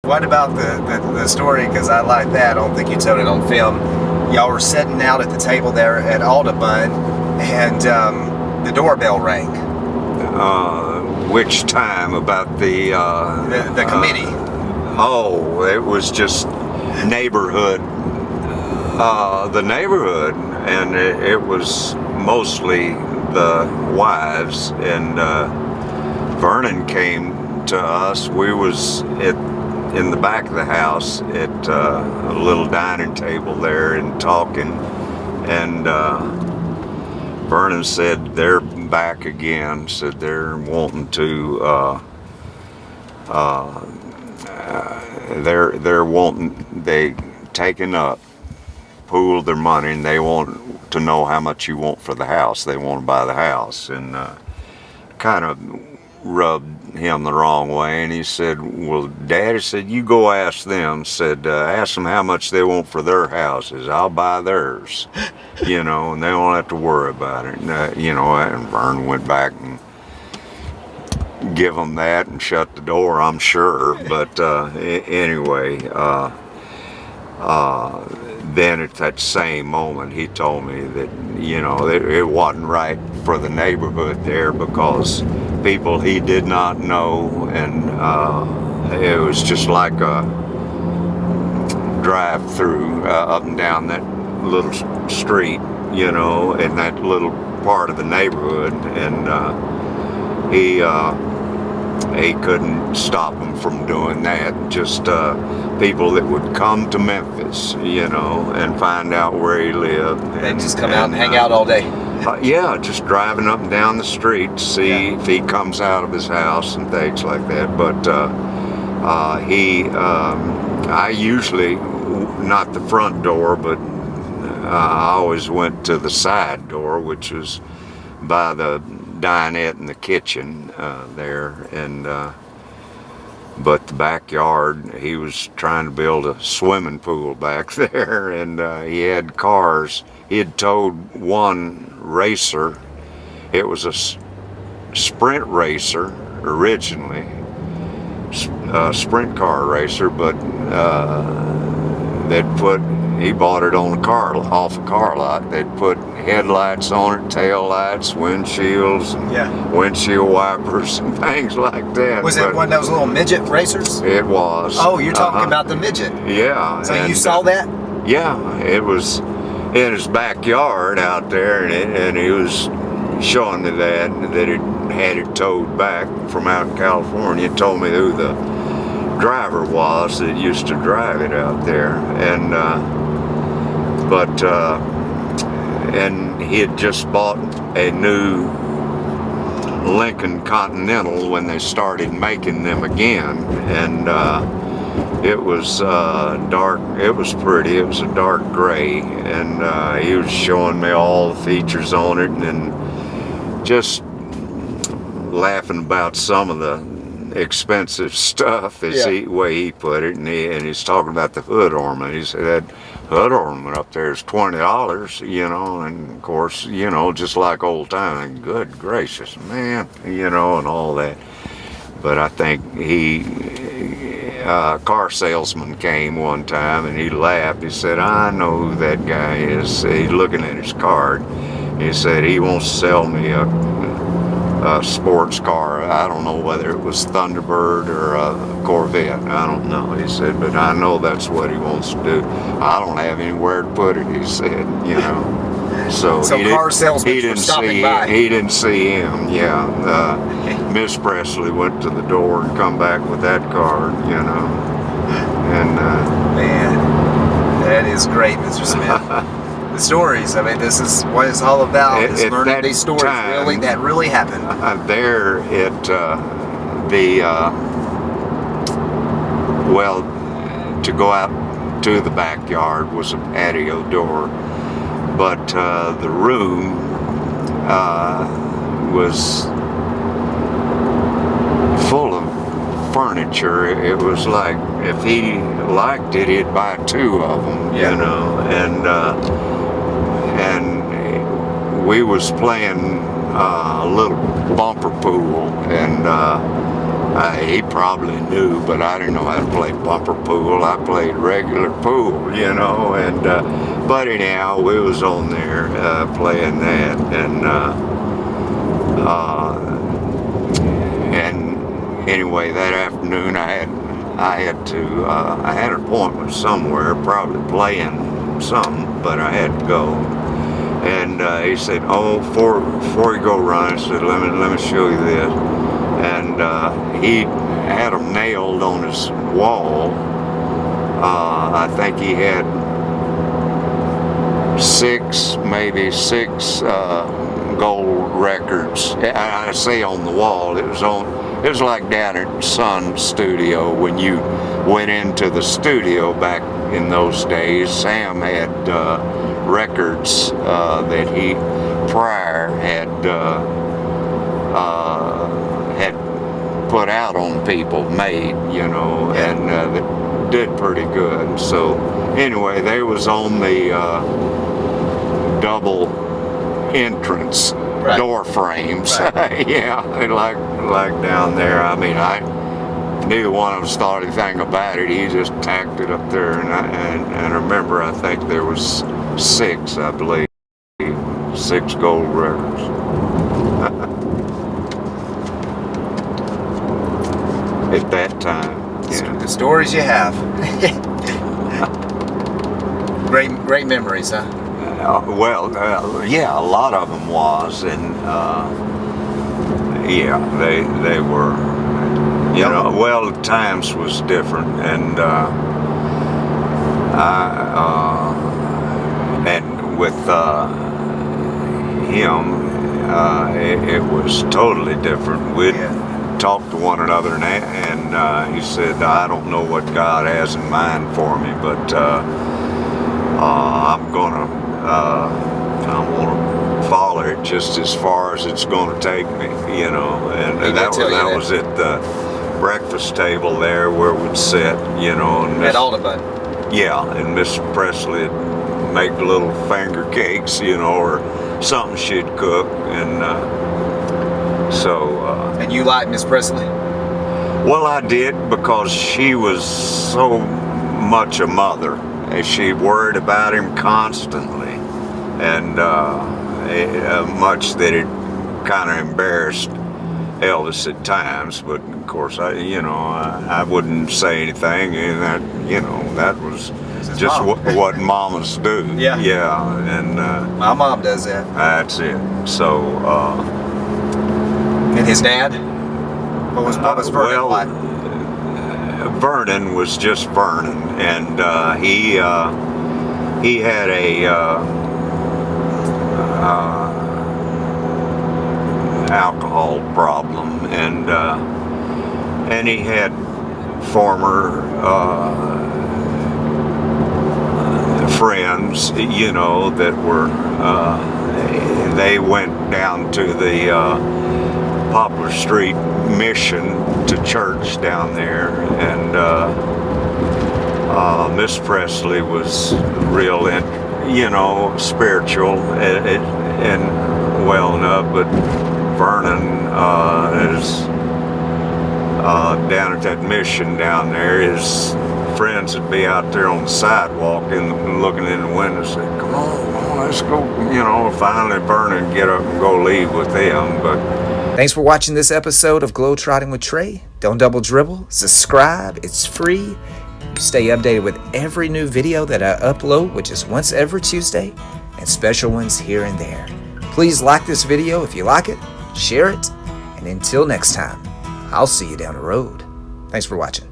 What about the story? Because I like that. I don't think you told it on film. Y'all were sitting out at the table there at Audubon, and the doorbell rang. Which time about the committee? Oh, it was just neighborhood. The neighborhood, and it was mostly the wives. And Vernon came to us. We was in the back of the house at a little dining table there and talking. And Vernon said they're back again. Said they're wanting to. They're wanting, they taken up, pooled their money, and they want to know how much you want for the house. They want to buy the house, and kind of rubbed him the wrong way. And he said, well, Daddy said, you go ask them. Said, ask them how much they want for their houses. I'll buy theirs, you know, and they won't have to worry about it. And, you know, and Vern went back and give them that and shut the door, I'm sure. But anyway, then at that same moment he told me that, you know, it wasn't right for the neighborhood there because people he did not know, and it was just like a drive-through up and down that little street, you know, in that little part of the neighborhood. And he couldn't stop them from doing that. Just people that would come to Memphis, you know, and find out where he lived. And just come out and hang out all day. Yeah, just driving up and down the street to see if he comes out of his house and things like that. But I usually, not the front door, but I always went to the side door, which was by the dinette in the kitchen there. And but the backyard, he was trying to build a swimming pool back there, and he had cars. He had towed one racer. It was a sprint racer originally, a sprint car racer, but he bought it on off a car lot. They'd put headlights on it, tail lights, windshields, and windshield wipers and things like that. Was it one of those little midget racers? It was. Oh, you're talking about the midget. Yeah. So you saw that? Yeah, it was in his backyard out there, and he was showing me that he had it towed back from out in California. He told me who the driver was that used to drive it out there, and and he had just bought a new Lincoln Continental when they started making them again, and it was dark. It was pretty. It was a dark gray, and he was showing me all the features on it, and just laughing about some of the expensive stuff, is the way he put it. And he's talking about the hood ornament. He said that hood ornament up there is $20, you know, and of course, you know, just like old time. Good gracious, man, you know, and all that. But I think car salesman came one time and he laughed. He said, I know who that guy is. He's looking at his card. He said he wants to sell me a sports car. I don't know whether it was Thunderbird or a Corvette. I don't know. He said, but I know that's what he wants to do. I don't have anywhere to put it, he said, you know. So car salesmen were stopping by. He didn't see him, Miss Presley went to the door and come back with that car, you know. And man, that is great, Mr. Smith. The stories, I mean, this is what it's all about, is learning these stories that really happened. There at to go out to the backyard was a patio door, but the room was full of furniture. It was like, if he liked it, he'd buy two of them, you know, and we was playing a little bumper pool, and He probably knew, but I didn't know how to play bumper pool. I played regular pool, you know. And but anyhow, we was on there playing that, and anyway, that afternoon I had an appointment somewhere, probably playing something, but I had to go. And he said, "Oh, before you go run," he said, let me show you this." And he had them nailed on his wall. I think he had maybe six gold records. I say on the wall. It was like down at Sun Studio when you went into the studio back in those days. Sam had records that he prior had put out on people, made, you know, and that did pretty good. So anyway, they was on the double entrance door frames. Yeah, like down there. I mean, neither one of us thought anything about it. He just tacked it up there, and I remember, I think there was 6, I believe, 6 gold records. At that time. Yeah. The stories you have. Great memories, huh? Yeah, a lot of them was, and yeah, they were. You know, well, the times was different, and and with him, it was totally different. We'd talk to one another, and he said, "I don't know what God has in mind for me, but I'm gonna follow it just as far as it's gonna take me," you know. And that was at the breakfast table there where we'd sit, you know. And at Audubon. Yeah, and Miss Presley'd make little finger cakes, you know, or something she'd cook, and and you liked Miss Presley? Well, I did, because she was so much a mother, and she worried about him constantly, and much that it kind of embarrassed Elvis at times. But of course, I wouldn't say anything, and that was just what mamas do. Yeah. And my mom does that. That's it. So. And his dad? What was Vernon like? Vernon was just Vernon, and he had a alcohol problem, and he had former friends, you know, that were they went down to the Poplar Street Mission to church down there, and Miss Presley was real, spiritual and well enough, but Vernon is down at that mission down there. His friends would be out there on the sidewalk and looking in the window and say, come on, let's go, finally Vernon get up and go leave with them. But thanks for watching this episode of Globetrotting with Trey. Don't double dribble. Subscribe. It's free. You stay updated with every new video that I upload, which is once every Tuesday, and special ones here and there. Please like this video if you like it. Share it. And until next time, I'll see you down the road. Thanks for watching.